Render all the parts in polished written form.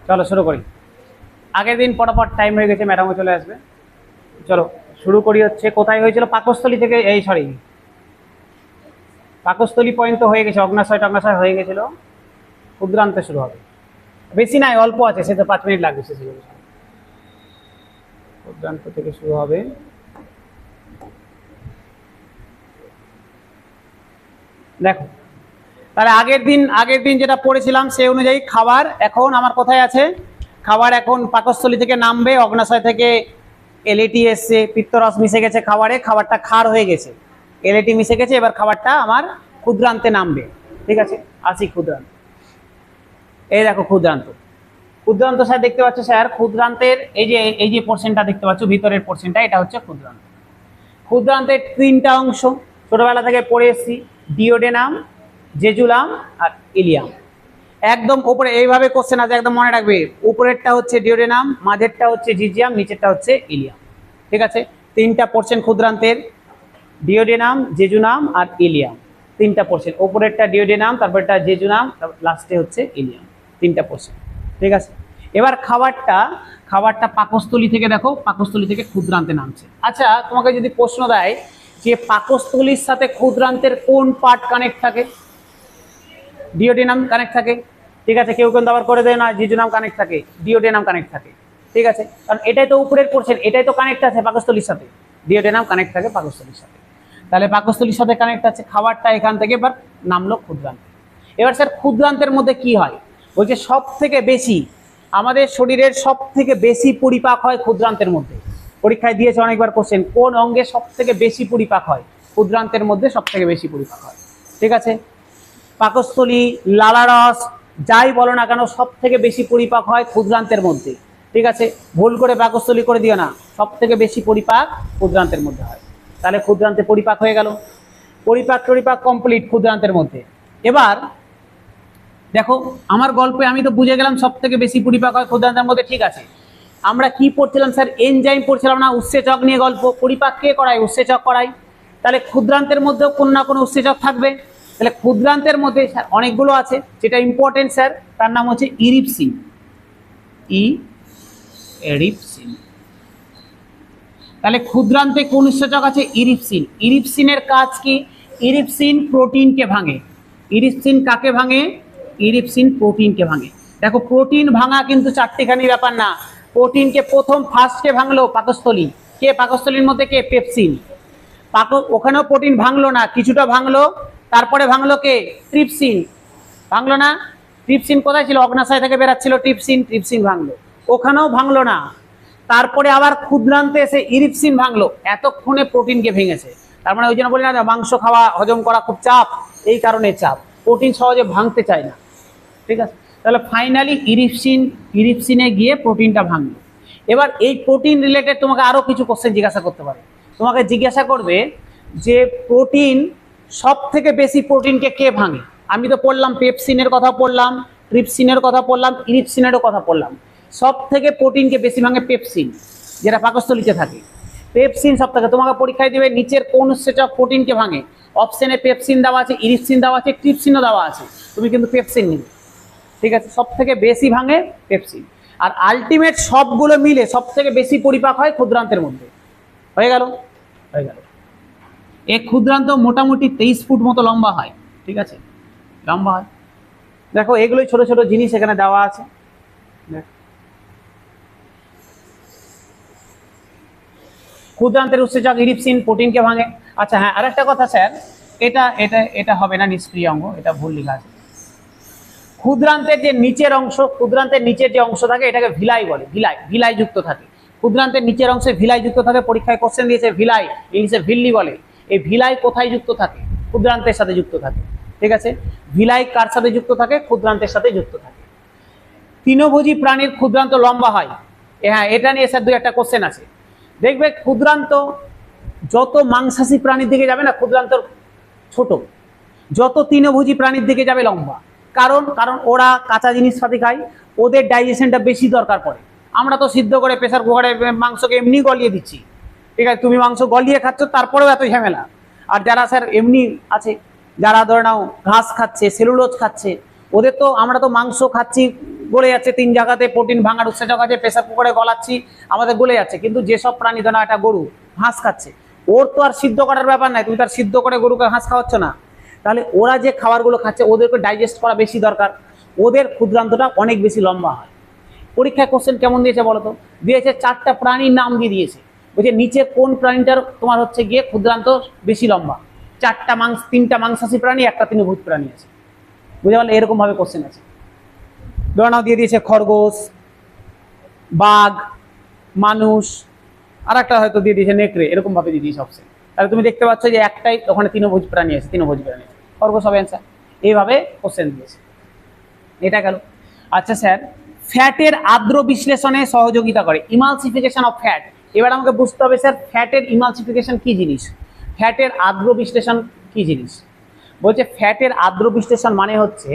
চলো শুরু করি। আগের দিন পটাপট টাইম হয়ে গেছে, ম্যাডামও চলে আসবে। চলো শুরু করি। হচ্ছে কোথায় হয়েছিল? পাকস্থলী থেকে, এই সরি পাকস্থলী পয়েন্ট তো হয়ে গেছে, অগ্নাশয় টগ্নাশয় হয়ে গেছিল, ক্ষুদ্রান্তে শুরু হবে। বেশি নাই, অল্প আছে, সে তো 5 মিনিট লাগবে শেষ হয়ে যাবে। ক্ষুদ্রান্ত থেকে শুরু হবে। দেখো তাহলে আগের দিন যেটা পড়েছিলাম সেই অনুযায়ী খাবার এখন আমার কোথায় আছে? খাবার এখন পাকস্থলী থেকে নামবে, অগ্নাশয় থেকে এলএটি এসছে, পিত্তরস মিশে গেছে খাবারে, খাবারটা ক্ষার হয়ে গেছে, এলএটি মিশে গেছে, এবার খাবারটা আমার ক্ষুদ্রান্তে নামবে। ঠিক আছে, আসি ক্ষুদ্রান্ত। এই দেখো ক্ষুদ্রান্ত। ক্ষুদ্রান্ত স্যার দেখতে পাচ্ছ স্যার, ক্ষুদ্রান্তের এই যে পোর্শনটা দেখতে পাচ্ছ, ভিতরের পোর্শনটা, এটা হচ্ছে ক্ষুদ্রান্ত। ক্ষুদ্রান্তের 3টা অংশ ছোটবেলা থেকে পড়ে এসেছি, ডিওডেনাম, জেজুলাম আর ইলিয়াম। একদম উপরে এইভাবে কোশ্চেন আছে, একদম মনে রাখবে, উপরেরটা হচ্ছে ডিওডেনাম, মাঝেরটা হচ্ছে জিজিয়াম, নিচেরটা হচ্ছে ইলিয়াম। ঠিক আছে, 3টা পোর্শন ক্ষুদ্রান্তের, ডিওডেনাম, জেজুনাম আর ইলিয়াম। 3টা পোর্শন, উপরেরটা ডিওডেনাম, তারপরটা জেজুনাম, তারপর লাস্টে হচ্ছে ইলিয়াম। 3টা পোর্শন। ঠিক আছে, এবার খাবারটা পাকস্থলী থেকে, দেখো পাকস্থলী থেকে ক্ষুদ্রান্তে নামছে। আচ্ছা, তোমাকে যদি প্রশ্ন দেয় যে পাকস্থলীর সাথে ক্ষুদ্রান্তের কোন পার্ট কানেক্ট থাকে? ডিওডেনাম কানেক্ট থাকে। ঠিক আছে, কেউ কিন্তু আবার করে দেয় না জিজুনাম কানেক্ট থাকে, ডিওডেনাম কানেক্ট থাকে। ঠিক আছে, কারণ এটাই তো উপরের পোর্শন, এটাই তো কানেক্ট আছে পাকস্থলীর সাথে, ডিওডেনাম কানেক্ট থাকে পাকস্থলীর সাথে। তাহলে পাকস্থলীর সাথে কানেক্ট আছে, খাবারটা এখান থেকে এবার নামলো ক্ষুদ্রান্ত। এবার স্যার ক্ষুদ্রান্তের মধ্যে কি হয়? বলছে সব থেকে বেশি, আমাদের শরীরের সব থেকে বেশি পরিপাক হয় ক্ষুদ্রান্তের মধ্যে। পরীক্ষায় দিয়েছে অনেকবার কোশ্চেন, কোন অঙ্গে সব থেকে বেশি পরিপাক হয়? ক্ষুদ্রান্তের মধ্যে সব থেকে বেশি পরিপাক হয়। ঠিক আছে, পাকস্থলী, লালারস, যাই বলো না কেন, সব থেকে বেশি পরিপাক হয় ক্ষুদ্রান্তের মধ্যে। ঠিক আছে, ভুল করে পাকস্থলী করে দিও না, সব থেকে বেশি পরিপাক ক্ষুদ্রান্তের মধ্যে হয়। তাহলে ক্ষুদ্রান্তে পরিপাক হয়ে গেল, পরিপাক কমপ্লিট ক্ষুদ্রান্তের মধ্যে। এবার দেখো আমার গল্পে আমি তো বুঝে গেলাম সব থেকে বেশি পরিপাক হয় ক্ষুদ্রান্তের মধ্যে। ঠিক আছে, আমরা কি পড়ছিলাম স্যার? এনজাইম পড়ছিলাম না? উৎসেচক নিয়ে গল্প। পরিপাক কে করায়? উৎসেচক করায়। তাহলে ক্ষুদ্রান্তের মধ্যেও কোনো না কোনো উৎসেচক থাকবে। তাহলে ক্ষুদ্রান্তের মধ্যে স্যার অনেকগুলো আছে, যেটা ইম্পর্টেন্ট স্যার তার নাম হচ্ছে ইরিপসিন। ইরিপসিন। তাহলে ক্ষুদ্রান্তে কোন উৎসেচক আছে? ইরিপসিন। ইরিপসিনের কাজ কি? ইরিপসিন প্রোটিনকে ভাঙে। ইরিপসিন কাকে ভাঙে? ইরিপসিন প্রোটিনকে ভাঙে। দেখো প্রোটিন ভাঙা কিন্তু চারটিখানি ব্যাপার না। প্রোটিনকে ফার্স্টে ভাঙলো পাকস্থলী। কে পাকস্থলীর মধ্যে? কে? পেপসিন। ওখানেও প্রোটিন ভাঙলো না, কিছুটা ভাঙলো, তারপরে ভাঙলো কে? ট্রিপসিন। ভাঙলো না? ট্রিপসিন কোথায় ছিল? অগ্নাশয় থেকে বেরাচ্ছিল ট্রিপসিন ভাঙলো, ওখানেও ভাঙলো না। তারপরে আবার ক্ষুদ্রান্তে এসে ইরিপসিন ভাঙলো, এতক্ষণে প্রোটিনকে ভেঙেছে। তার মানে ওই জন্য বলি না মাংস খাওয়া, হজম করা খুব চাপ, এই কারণে চাপ, প্রোটিন সহজে ভাঙতে চায় না। ঠিক আছে, তাহলে ফাইনালি ইরিপসিনে গিয়ে প্রোটিনটা ভাঙলো। এবার এই প্রোটিন রিলেটেড তোমাকে আরো কিছু কোশ্চেন জিজ্ঞাসা করতে পারে। তোমাকে জিজ্ঞাসা করবে যে প্রোটিন, সব থেকে বেশি প্রোটিনকে কে ভাঙে? আমি তো পড়লাম পেপসিনের কথা পড়লাম, ট্রিপসিনের কথা পড়লাম, ইরিপসিনেরও কথা পড়লাম। সব থেকে প্রোটিনকে বেশি ভাঙে পেপসিন, যেটা পাকস্থলীতে থাকে। পেপসিন সব থেকে, তোমাকে পরীক্ষায় দেবে নিচের কোন উৎসেচক প্রোটিনকে ভাঙে? অপশনে পেপসিন দেওয়া আছে, ইরিপসিন দেওয়া আছে, ট্রিপসিনও দেওয়া আছে, তুমি কিন্তু পেপসিন নেবে। ঠিক আছে, সব থেকে বেশি ভাঙে পেপসিন। আর আলটিমেট সবগুলো মিলে সব থেকে বেশি পরিপাক হয় ক্ষুদ্রান্তের মধ্যে। হয়ে গেল? হয়ে গেল। এই ক্ষুদ্রান্ত মোটামুটি 23 ফুট মতো লম্বা হয়। ঠিক আছে, লম্বা হয়। দেখো এগুলোই ছোট ছোট জিনিস এখানে দেওয়া আছে। ক্ষুদ্রান্তের উৎসেচক ইরিপসিন প্রোটিনকে ভাঙে। আচ্ছা হ্যাঁ, আরেকটা কথা স্যার, এটা এটা এটা হবে না, নিষ্ক্রিয় অঙ্গ, এটা ভুল লেখা আছে। ক্ষুদ্রান্তের যে নিচের অংশ, ক্ষুদ্রান্তের নিচের যে অংশ থাকে এটাকে ভিলাই বলে। ভিলাই যুক্ত থাকে ক্ষুদ্রান্তের নিচের অংশে, ভিলাই যুক্ত থাকে। পরীক্ষায় কোশ্চেন দিয়েছে ভিলাই, ইংলিশে ভিল্লি বলে। এই ভিলাই কোথায় যুক্ত থাকে? ক্ষুদ্রান্তের সাথে যুক্ত থাকে। ঠিক আছে, ভিলাই কার সাথে যুক্ত থাকে? ক্ষুদ্রান্তের সাথে যুক্ত থাকে। তৃণভোজী প্রাণীর ক্ষুদ্রান্ত লম্বা হয়। হ্যাঁ, এটা নিয়ে স্যার 2-1টা কোশ্চেন আছে। দেখবে ক্ষুদ্রান্ত যত মাংসাশী প্রাণীর দিকে যাবে না ক্ষুদ্রান্ত ছোট, যত তৃণভোজী প্রাণীর দিকে যাবে লম্বা। কারণ ওরা কাঁচা জিনিসপাতি খায়, ওদের ডাইজেশনটা বেশি দরকার পড়ে। আমরা তো সিদ্ধ করে প্রেসার কুকারে মাংসকে এমনি গলিয়ে দিচ্ছি। ঠিক আছে, তুমি মাংস গলিয়ে খাচ্ছ, তারপরেও এত ঝামেলা। আর যারা স্যার এমনি আছে, যারা ধরে নাও ঘাস খাচ্ছে, সেলুলোজ খাচ্ছে, ওদের তো, আমরা তো মাংস খাচ্ছি গলে যাচ্ছে, 3 জায়গাতে প্রোটিন ভাঙার উৎসেচক আছে, প্রেসার কুকারে গলাচ্ছি, আমাদের গলে যাচ্ছে। কিন্তু যেসব প্রাণী, ধরো একটা গরু ঘাস খাচ্ছে, ওর তো আর সিদ্ধ করার ব্যাপার নাই, তুমি তার সিদ্ধ করে গরুকে ঘাস খাওয়াচ্ছ না। তাহলে ওরা যে খাবারগুলো খাচ্ছে ওদেরকে ডাইজেস্ট করা বেশি দরকার, ওদের ক্ষুদ্রান্তটা অনেক বেশি লম্বা হয়। পরীক্ষায় কোশ্চেন কেমন দিয়েছে বলো তো? দিয়েছে 4টা প্রাণীর নাম দিয়ে দিয়েছে, বলছে নিচে কোন প্রাণীটার তোমার হচ্ছে গিয়ে ক্ষুদ্রান্ত বেশি লম্বা। 3টা মাংসাশী প্রাণী, 1টা তৃণভোজী প্রাণী আছে, বুঝতে পারলে? এরকম ভাবে কোশ্চেন আছে। ধরনাও দিয়ে দিয়েছে খরগোশ, বাঘ, মানুষ, আর একটা হয়তো দিয়ে দিয়েছে নেকড়ে, এরকম ভাবে দিয়ে দিয়েছে অপশন। তাহলে তুমি দেখতে পাচ্ছ যে একটাই ওখানে তৃণভোজী প্রাণী আছে, তৃণভোজী প্রাণী আছে, খরগোশ হবে অ্যান্সার। এইভাবে কোশ্চেন দিয়েছে, এটা গেল। আচ্ছা স্যার, ফ্যাটের আর্দ্র বিশ্লেষণে সহযোগিতা করে, ইমালসিফিকেশন অফ ফ্যাট। এবার আমাকে বুঝতে হবে স্যার ফ্যাটের ইমালসিফিকেশন কি জিনিস, ফ্যাটের আর্দ্র বিশ্লেষণ কি জিনিস। বলছে ফ্যাটের আর্দ্র বিশ্লেষণ মানে হচ্ছে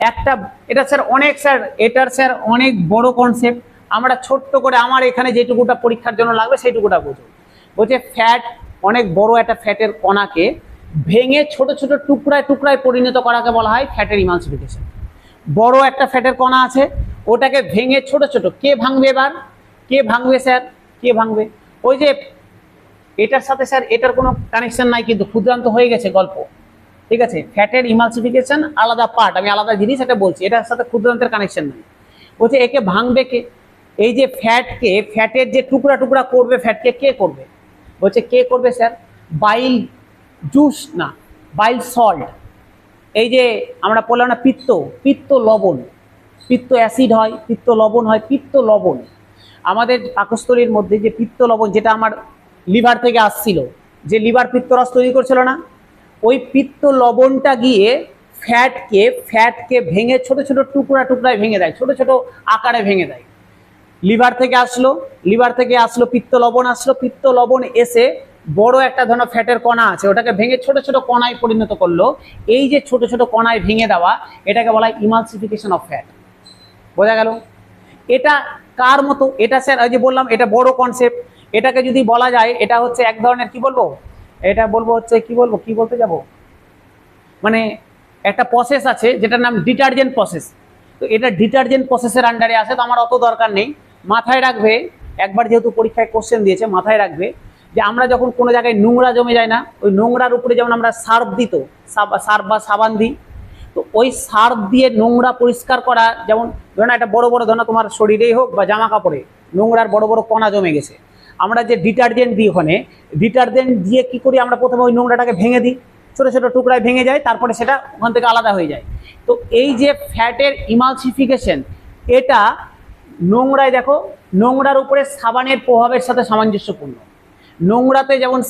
একটা, এটা স্যার অনেক, স্যার এটার স্যার অনেক বড় কনসেপ্ট, আমরা ছোট্ট করে আমার এখানে যেটুকুটা পরীক্ষার জন্য লাগবে সেইটুকুটা বুঝো। বলছে ফ্যাট অনেক বড় একটা ফ্যাটের কণাকে ভেঙে ছোট ছোট টুকরায় টুকরায় পরিণত করাকে বলা হয় ফ্যাটের ইমালসিফিকেশন। বড় একটা ফ্যাটের কণা আছে, ওটাকে ভেঙে ছোট ছোট, কে ভাঙবে এবার, কে ভাঙবে স্যার, কে ভাঙবে? ওই যে এটার সাথে স্যার এটার কোনো কানেকশন নাই, কিন্তু ক্ষুদ্রান্ত হয়ে গেছে গল্প, ঠিক আছে? ফ্যাটের ইমালসিফিকেশন আলাদা পার্ট, আমি আলাদা জিনিস এটা বলছি, এটার সাথে ক্ষুদ্রান্তের কানেকশন নেই। বলছে একে ভাঙবে কে? এই যে ফ্যাটকে, ফ্যাটের যে টুকরা টুকরা করবে ফ্যাটকে, কে করবে? বলছে কে করবে স্যার? বাইল জুস না, বাইল সল্ট। এই যে আমরা বললাম না পিত্ত, পিত্ত লবণ, পিত্ত অ্যাসিড হয়, পিত্ত লবণ হয়, পিত্ত লবণ। আমাদের পাকস্থলীর মধ্যে যে পিত্ত লবণ, যেটা আমার লিভার থেকে আসছিল, যে লিভার পিত্তরস তৈরি করছিল না, ওই পিত্ত লবণটা গিয়ে ফ্যাটকে ভেঙে ছোট ছোট টুকরা টুকরায় ভেঙে দেয়, ছোট ছোট আকারে ভেঙে দেয়। লিভার থেকে আসলো পিত্ত লবণ, আসলো পিত্ত লবণ এসে বড় একটা ধরনের ফ্যাটের কণা আছে, ওটাকে ভেঙে ছোট ছোট কণায় পরিণত করলো। এই যে ছোট ছোট কণায় ভেঙে দেওয়া, এটাকে বলা হয় ইমালসিফিকেশন অফ ফ্যাট। বোঝা গেল? এটা কার মতো? এটা স্যার ওই যে বললাম এটা বড় কনসেপ্ট, এটাকে যদি বলা যায় এটা হচ্ছে এক ধরনের, কি বলবো এটা, বলবো হচ্ছে কি বলবো, কি বলতে যাব, মানে একটা প্রসেস আছে যেটার নাম ডিটারজেন্ট প্রসেস। তো এটা ডিটারজেন্ট প্রসেসের আন্ডারে আছে, তো আমার অত দরকার নেই। মাথায় রাখবে, একবার যেহেতু পরীক্ষায় কোশ্চেন দিয়েছে, মাথায় রাখবে যে আমরা যখন কোনো জায়গায় নোংরা জমে যায় না, ওই নোংরার উপরে যেমন আমরা সার্ফ দিত, সার্ফ বা সাবান দিই, তো ওই সার্ফ দিয়ে নোংরা পরিষ্কার করা, যেমন ধরো একটা বড় বড়, ধরো তোমার শরীরেই হোক বা জামা কাপড়ে নোংরার বড় বড় কণা জমে গেছে, আমরা যে ডিটারজেন্ট দিই, ওখানে ডিটারজেন্ট দিয়ে কি করি আমরা, প্রথমে ওই নোংরাটাকে ভেঙে দিই, ছোট ছোট টুকরায় ভেঙে যায়, তারপরে সেটা ওখান থেকে আলাদা হয়ে যায়। তো এই যে ফ্যাটের ইমালসিফিকেশন, এটা নোংরায়, দেখো নোংরার উপরে সাবানের প্রভাবের সাথে সামঞ্জস্যপূর্ণ। নোংরাতে যেমন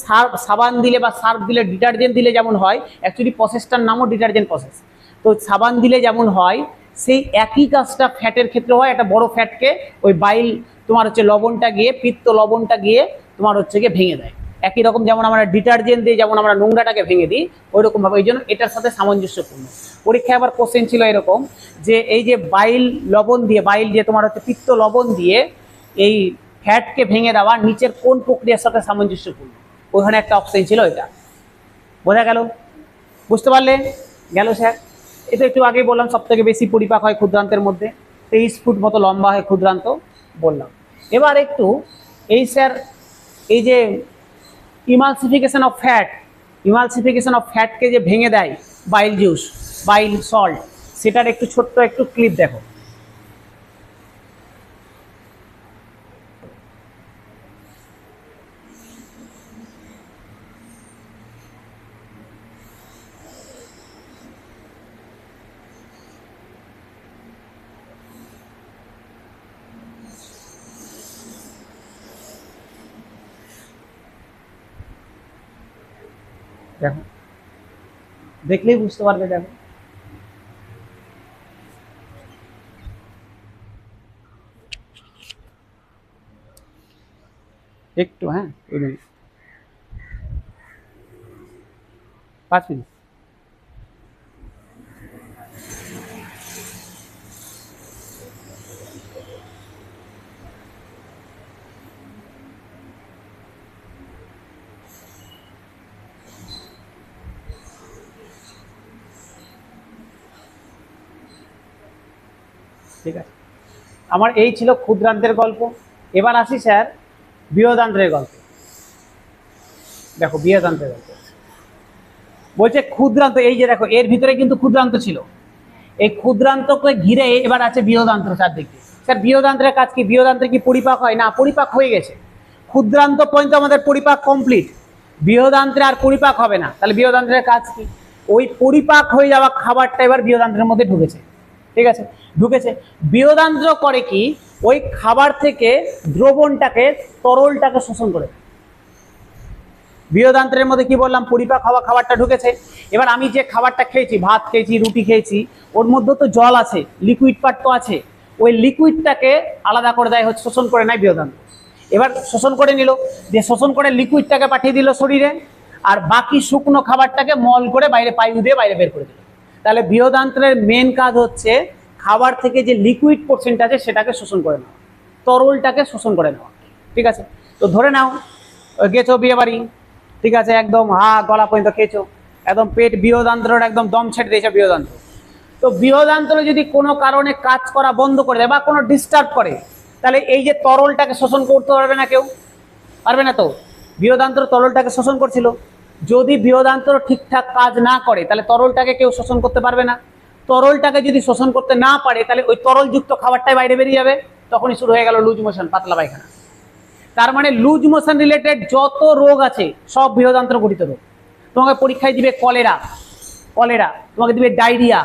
সাবান দিলে বা সার্ফ দিলে, ডিটারজেন্ট দিলে যেমন হয়, অ্যাকচুয়ালি প্রসেসটার নামও ডিটারজেন্ট প্রসেস। তো সাবান দিলে যেমন হয়, সেই একই কাজটা ফ্যাটের ক্ষেত্রে হয়। একটা বড় ফ্যাটকে ওই বাইল তোমার হচ্ছে লবণটা গিয়ে, পিত্ত লবণটা গিয়ে তোমার হচ্ছে গিয়ে ভেঙে দেয়। একই রকম যেমন আমরা ডিটারজেন্ট দিয়ে যেমন আমরা নোংরাটাকে ভেঙে দিই, ওই রকম ভাবে, এই জন্য এটার সাথে সামঞ্জস্যপূর্ণ। পরীক্ষায় আবার কোশ্চেন ছিল এরকম যে এই যে বাইল লবণ দিয়ে, বাইল যে তোমার হচ্ছে পিত্ত লবণ দিয়ে এই ফ্যাটকে ভেঙে দেওয়া নিচের কোন প্রক্রিয়ার সাথে সামঞ্জস্যপূর্ণ, ওখানে একটা অপশন ছিল এটা। বোঝা গেল? বুঝতে পারলে? গেল স্যার। এটা একটু আগেই বললাম সব থেকে বেশি পরিপাক হয় ক্ষুদ্রান্তের মধ্যে, 23 ফুট মতো লম্বা হয় ক্ষুদ্রান্ত, বললাম। এবার একটু এই স্যার এই যে ইমালসিফিকেশন অফ ফ্যাটকে যে ভেঙে দেয় বাইল জুস, বাইল সল্ট, সেটার একটু ছোট্ট একটু ক্লিপ দেখো। দেখো, দেখলেই বুঝতে পারবে। দেখো একটু, হ্যাঁ 5 মিনিট। ঠিক আছে, আমার এই ছিল ক্ষুদ্রান্তের গল্প। এবার আসি স্যার বৃহদান্ত্রের গল্প। দেখো বৃহদান্ত্রের গল্প বলছে ক্ষুদ্রান্ত, এই যে দেখো এর ভিতরে কিন্তু ক্ষুদ্রান্ত ছিল, এই ক্ষুদ্রান্তকে ঘিরে এবার আছে বৃহদান্ত্র চারদিকে। স্যার বৃহদান্ত্রের কাজ কি? বৃহদান্ত্রে কি পরিপাক হয়? না, পরিপাক হয়ে গেছে। ক্ষুদ্রান্ত পর্যন্ত আমাদের পরিপাক কমপ্লিট, বৃহদান্ত্রে আর পরিপাক হবে না। তাহলে বৃহদান্ত্রের কাজ কি? ওই পরিপাক হয়ে যাওয়া খাবারটা এবার বৃহদান্ত্রের মধ্যে ঢুকেছে। ঠিক আছে, ঢুকেছে। বৃহদান্ত্র করে কি? ওই খাবার থেকে দ্রবণটাকে, তরলটাকে শোষণ করে। বৃহদান্ত্রের মধ্যে কি বললাম? পরিপাক হওয়া খাবারটা ঢুকেছে। এবার আমি যে খাবারটা খেয়েছি, ভাত খেয়েছি, রুটি খেয়েছি, ওর মধ্যে তো জল আছে, লিকুইড পার্ট তো আছে। ওই লিকুইডটাকে আলাদা করে দেয়, হচ্ছে শোষণ করে নেয় বৃহদান্ত্র। এবার শোষণ করে নিল, যে শোষণ করে লিকুইডটাকে পাঠিয়ে দিল শরীরে, আর বাকি শুকনো খাবারটাকে মল করে বাইরে পায়ু দিয়ে বাইরে বের করে দিল। তাহলে বৃহদান্ত্রের মেন কাজ হচ্ছে খাবার থেকে যে লিকুইড পোর্শনটা আছে সেটাকে শোষণ করে নেওয়া, তরলটাকে শোষণ করে নেওয়া। ঠিক আছে, তো ধরে নাও গেছো বিয়ে বাড়ি, ঠিক আছে, একদম গলা পর্যন্ত খেয়েছো, একদম পেট বৃহদান্ত্রর একদম দম ছেড়ে দিয়েছে বৃহদান্ত্র। তো বৃহদান্ত্র যদি কোনো কারণে কাজ করা বন্ধ করে দেয় বা কোনো ডিস্টার্ব করে, তাহলে এই যে তরলটাকে শোষণ করতে পারবে না কেউ, পারবে না। তো বৃহদান্ত্র তরলটাকে শোষণ করছিল, যদি বৃহদান্ত্র ঠিকঠাক কাজ না করে তাহলে তরলটাকে কেউ শোষণ করতে পারবে না। তরলটাকে যদি শোষণ করতে না পারে তাহলে ওই তরলযুক্ত খাবারটাই বাইরে বেরিয়ে যাবে, তখনই শুরু হয়ে গেল লুজ মোশন, পাতলা পায়খানা। তার মানে লুজ মোশন রিলেটেড যত রোগ আছে সব বৃহদান্ত্র গঠিত রোগ। তোমাকে পরীক্ষায় দিবে কলেরা, কলেরা তোমাকে দিবে ডায়রিয়া,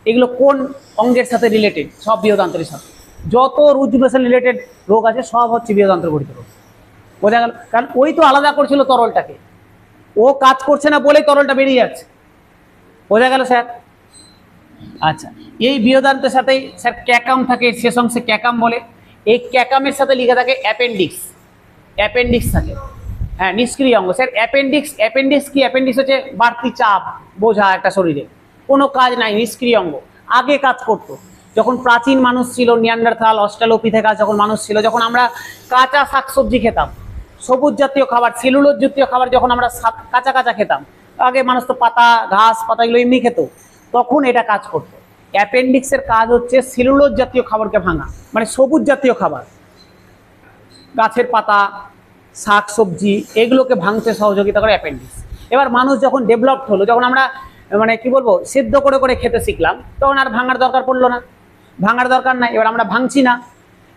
এগুলো কোন অঙ্গের সাথে রিলেটেড? সব বৃহদান্ত্রের সাথে। যত লুজ মোশন রিলেটেড রোগ আছে সব হচ্ছে বৃহদান্ত্র গঠিত রোগ। বোঝা গেল? কারণ ওই তো আলাদা করছিল তরলটাকে, ও কাজ করছে না বলেই তরলটা বেরিয়ে যাচ্ছে। বোঝা গেল স্যার? আচ্ছা, এই বৃহদান্ত্রের সাথেই স্যার ক্যাকাম থাকে, শেষ অংশে ক্যাকাম বলে। এই ক্যাকামের সাথে লিখে থাকে অ্যাপেন্ডিক্স, অ্যাপেন্ডিক্স থাকে। হ্যাঁ, নিষ্ক্রিয় অঙ্গ স্যার অ্যাপেন্ডিক্স। অ্যাপেন্ডিক্স কি? অ্যাপেন্ডিক্স হচ্ছে বাড়তি চাপ বোঝা একটা শরীরে, কোনো কাজ নাই, নিষ্ক্রিয় অঙ্গ। আগে কাজ করতো যখন প্রাচীন মানুষ ছিল, নিয়ান্ডারথাল, অস্ট্রালোপিথেকাস যখন মানুষ ছিল, যখন আমরা কাঁচা শাকসবজি খেতাম, সবুজ জাতীয় খাবার, সেলুলোজ জাতীয় খাবার যখন আমরা কাঁচা কাঁচা খেতাম, আগে মানুষ তো পাতা, ঘাস পাতা এগুলো এমনি খেত, তখন এটা কাজ করতো। অ্যাপেন্ডিক্সের কাজ হচ্ছে সেলুলোজ জাতীয় খাবারকে ভাঙা, মানে সবুজ জাতীয় খাবার, গাছের পাতা, শাক সবজি, এগুলোকে ভাঙতে সহযোগিতা করে অ্যাপেন্ডিক্স। এবার মানুষ যখন ডেভেলপড হলো, যখন আমরা মানে কি বলবো সিদ্ধ করে করে খেতে শিখলাম, তখন আর ভাঙার দরকার পড়লো না, ভাঙার দরকার নাই, এবার আমরা ভাঙছি না।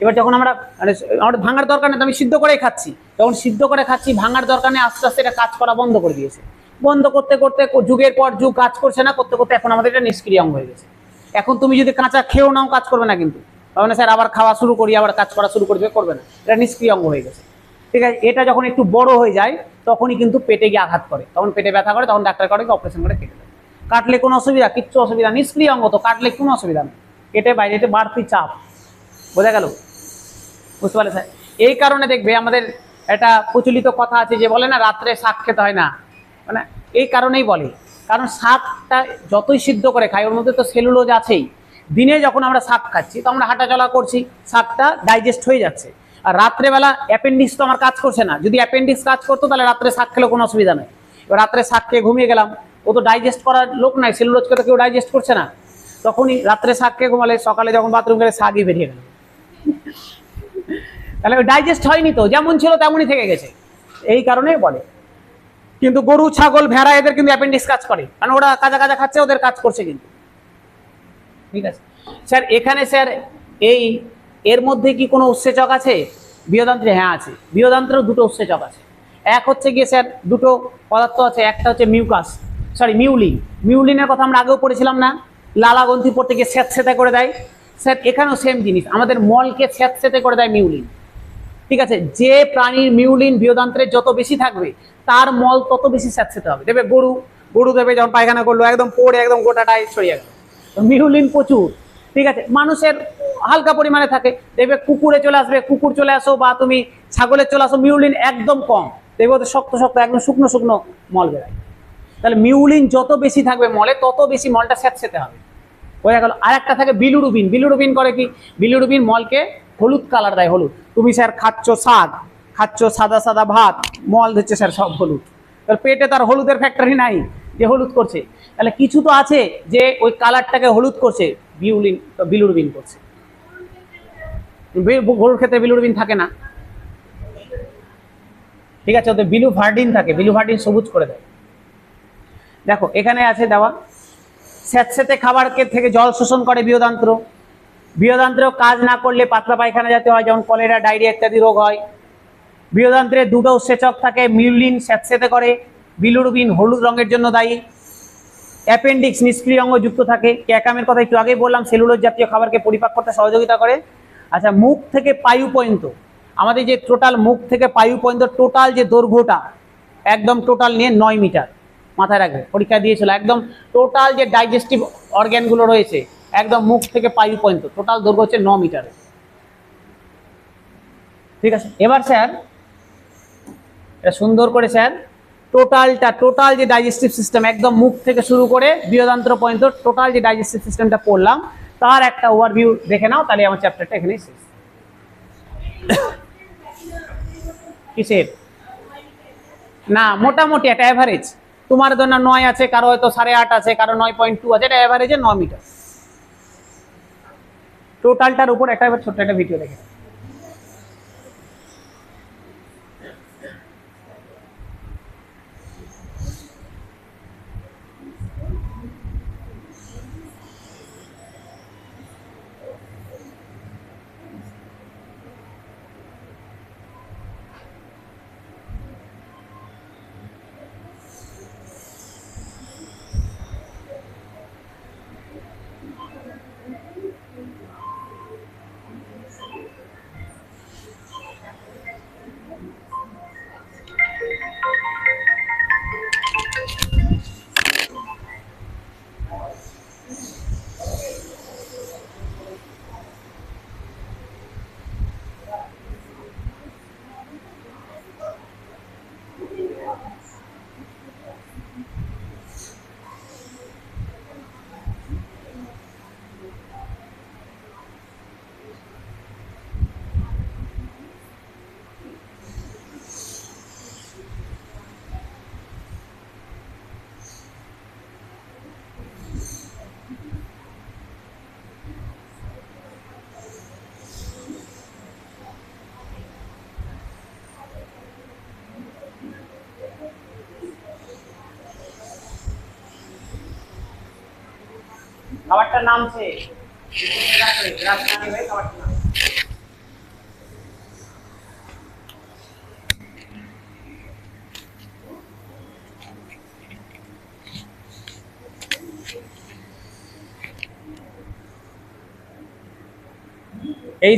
এবার যখন আমরা মানে আমাদের ভাঙার দরকার নেই, আমি সিদ্ধ করেই খাচ্ছি, যখন সিদ্ধ করে খাচ্ছি ভাঙার দরকার নেই, আস্তে আস্তে এটা কাজ করা বন্ধ করে দিয়েছে। বন্ধ করতে করতে যুগের পর যুগ কাজ করছে না, করতে করতে এখন আমাদের এটা নিষ্ক্রিয় অঙ্গ হয়ে গেছে। এখন তুমি যদি কাঁচা খেয়েও নাও কাজ করবে না, কিন্তু তাহলে স্যার আবার খাওয়া শুরু করি, আবার কাজ করা শুরু করবে, করবে না, এটা নিষ্ক্রিয় অঙ্গ হয়ে গেছে। ঠিক আছে, এটা যখন একটু বড় হয়ে যায় তখনই কিন্তু পেটে গিয়ে আঘাত করে, তখন পেটে ব্যথা করে, তখন ডাক্তার করে অপারেশন করে কেটে দেয়। কাটলে কোনো অসুবিধা? কিচ্ছু অসুবিধা, নিষ্ক্রিয় অঙ্গ তো, কাটলে কোনো অসুবিধা নেই, কেটে বাইরে বাড়তি চাপ। বোঝা গেল? বুঝতে পারলে স্যার? এই কারণে দেখবে আমাদের একটা প্রচলিত কথা আছে যে বলে না রাত্রে শাক খেতে হয় না, মানে এই কারণেই বলে, কারণ শাকটা যতই সিদ্ধ করে খাই ওর মধ্যে তো সেলুলোজ আছেই। দিনে যখন আমরা শাক খাচ্ছি তো আমরা হাঁটাচলা করছি, শাকটা ডাইজেস্ট হয়ে যাচ্ছে, আর রাত্রেবেলা অ্যাপেন্ডিক্স তো আমার কাজ করছে না। যদি অ্যাপেন্ডিক্স কাজ করতো তাহলে রাত্রে শাক খেলেও কোনো অসুবিধা নেই। এবার রাত্রে শাক খেয়ে ঘুমিয়ে গেলাম, ও তো ডাইজেস্ট করার লোক নাই, সেলুলোজকে তো কেউ ডাইজেস্ট করছে না, তখনই রাত্রে শাক খেয়ে ঘুমালে সকালে যখন বাথরুম গেলে শাকই বেরিয়ে গেল, তাহলে ওই ডাইজেস্ট হয়নি তো, যেমন ছিল তেমনই থেকে গেছে, এই কারণেই বলে। কিন্তু গরু, ছাগল, ভেড়া এদের কিন্তু অ্যাপেন্ডিক্স কাজ করে, কারণ ওরা কাঁচা কাঁচা খাচ্ছে, ওদের কাজ করছে কিন্তু। ঠিক আছে স্যার, এখানে স্যার এই এর মধ্যে কি কোনো উৎসেচক আছে বৃহদান্ত্রে? হ্যাঁ আছে, বৃহদান্ত্রেও দুটো উৎসেচক আছে। এক হচ্ছে গিয়ে স্যার দুটো পদার্থ আছে, একটা হচ্ছে মিউলিন। মিউলিনের কথা আমরা আগেও পড়েছিলাম না, লালা গ্রন্থি পড়তে গিয়ে স্যাঁতস্যাঁতে করে দেয়। স্যার এখানেও সেম জিনিস, আমাদের মলকে স্যাঁতস্যাঁতে করে দেয় মিউলিন। ঠিক আছে, যে প্রাণীর মিউলিন বৃহদান্ত্রে যত বেশি থাকবে তার মল তত বেশি স্যাঁতস্যাঁতে হবে। দেবে গরু দেবে যখন পায়খানা করলো একদম পড়ে একদম গোটাটাই ছড়িয়ে গেল, মিউলিন প্রচুর। ঠিক আছে, মানুষের হালকা পরিমাণে থাকে, দেখবে কুকুরে চলে আসবে, কুকুর চলে আসো, বা তুমি ছাগলের চলে আসো, মিউলিন একদম কম, দেখবে ওদের শক্ত শক্ত একদম শুকনো শুকনো মল বেরোয়। তাহলে মিউলিন যত বেশি থাকবে মলে তত বেশি মলটা স্যাঁতস্যাঁতে হবে। বোঝা গেল? আর একটা থাকে বিলুরুবিন। বিলুরুবিন করে কি? বিলুরুবিন মলকে হলুদ কালার দেয়, হলুদ। তুমি স্যার খাচ্ছ শাক, খাচ্ছ সাদা সাদা ভাত, মল দিচ্ছে স্যার সব হলুদ, তাহলে পেটে তার হলুদের ফ্যাক্টরি নাই যে হলুদ করছে, তাহলে কিছু তো আছে যে ওই কালারটাকে হলুদ করছে, বিলুরুবিন করছে। গরুর ক্ষেত্রে বিলুরবিন থাকে না, ঠিক আছে, ওদের বিলুভার্ডিন থাকে, বিলুভার্ডিন সবুজ করে দেয়। দেখো এখানে আছে দেওয়া, স্যাঁতস্যাঁতে খাবার থেকে জল শোষণ করে বৃহদান্ত্র, বৃহদান্ত্র কাজ না করলে পাতলা পায়খানা জাতীয় হয়, যেমন কলেরা, ডায়রিয়া ইত্যাদি রোগ হয়। বৃহদান্ত্রে দুটো উৎসেচক থাকে, মিউলিন স্যাঁতস্যাঁতে করে, বিলুরবিন হলুদ রঙের জন্য দায়ী। অ্যাপেন্ডিক্স নিষ্ক্রিয় অঙ্গ যুক্ত থাকে, ক্যাকামের কথা একটু আগেই বললাম, সেলুলোজ জাতীয় খাবারকে পরিপাক করতে সহযোগিতা করে। আচ্ছা, মুখ থেকে পায়ু পর্যন্ত, আমাদের যে টোটাল মুখ থেকে পায়ু পর্যন্ত টোটাল যে দৈর্ঘ্যটা একদম টোটাল নিয়ে 9 মিটার, মাথায় রাখবে, পরীক্ষা দিয়েছিল, একদম টোটাল যে ডাইজেস্টিভ অর্গ্যানগুলো রয়েছে একদম মুখ থেকে পায়ু পর্যন্ত টোটাল দৈর্ঘ্য হচ্ছে 9 মিটার। ঠিক আছে, এবার স্যার এটা সুন্দর করে স্যার টোটাল যে ডাইজেস্টিভ সিস্টেম একদম মুখ থেকে শুরু করে বৃহদান্ত্র পর্যন্ত টোটাল যে ডাইজেস্টিভ সিস্টেমটা পড়লাম তার একটা ওভারভিউ দেখে নাও, তাহলে আমার চ্যাপ্টারটা এখানেই শেষ। কিসের না, মোটামুটি একটা অ্যাভারেজ, তোমার জন্য 9 আছে, কারো হয়তো 8.5 আছে, কারো 9.2 আছে, এটা অ্যাভারেজে 9 মিটার টোটালটার উপর একটা ছোট্ট একটা ভিডিও দেখে। খাবারটার নামছে খাবারটার নাম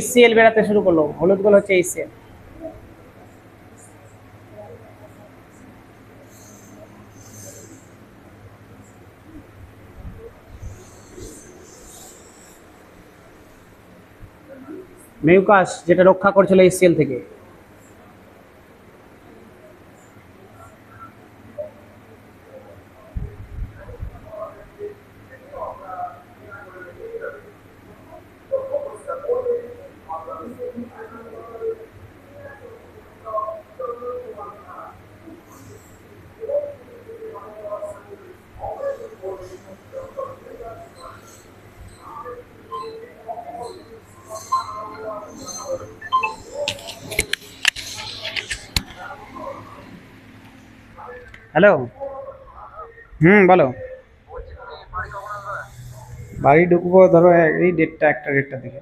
HCl বেরাতে শুরু করলো, হলুদ গুলো হচ্ছে HCl। মিউকাস যেটা রক্ষা করছিল HCl থেকে। হ্যালো, বলো। বাড়ি ঢুকবো ধরো এই 1:30 দিকে।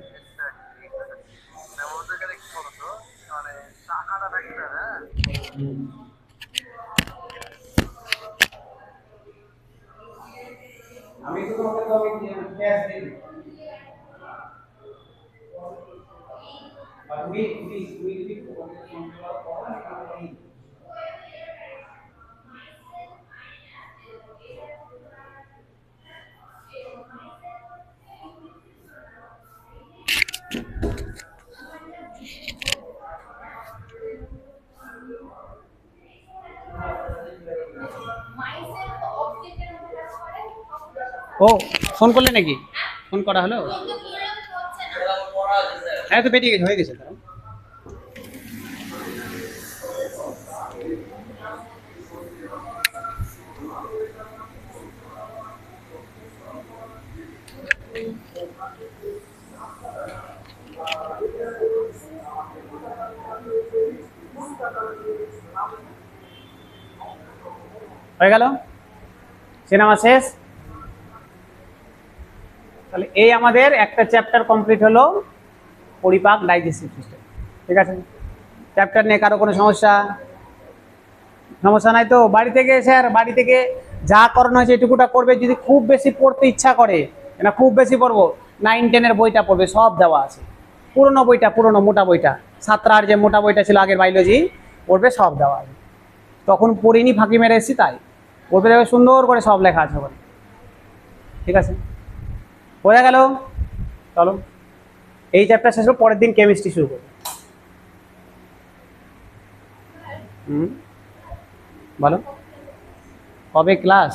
আমি তো তোমাকে তো আমি ক্যাশ দিই আর উই ও ফোন করলে নাকি? ফোন করা হলো? হ্যাঁ তো বেরিয়ে গেছে, হয়ে গেছে। হয়ে গেল, সিনেমা শেষ। তাহলে এই আমাদের একটা চ্যাপ্টার কমপ্লিট হলো, পরিপাক ডাইজেস্টিভ সিস্টেম। ঠিক আছে, চ্যাপ্টার নিয়ে কারো কোনো সমস্যা সমস্যা নাই তো? বাড়ি থেকে স্যার, বাড়ি থেকে যা করানো হয়েছে এটুকুটা করবে। যদি খুব বেশি পড়তে ইচ্ছা করে, না খুব বেশি পড়বো, 9-10-এর বইটা পড়বে, সব দেওয়া আছে। পুরোনো বইটা, পুরোনো মোটা বইটা, 7টার যে মোটা বইটা ছিল আগের বায়োলজি, পড়বে, সব দেওয়া আছে। তখন পড়িনি, ফাঁকি মেরে এসেছি, তাই পড়বে, দেবে সুন্দর করে সব লেখা আছে ওখানে। ঠিক আছে, বোঝা গেল? চলো, এই চ্যাপ্টার শেষ হলো, পরের দিন কেমিস্ট্রি শুরু করবো। বলো, কবে ক্লাস?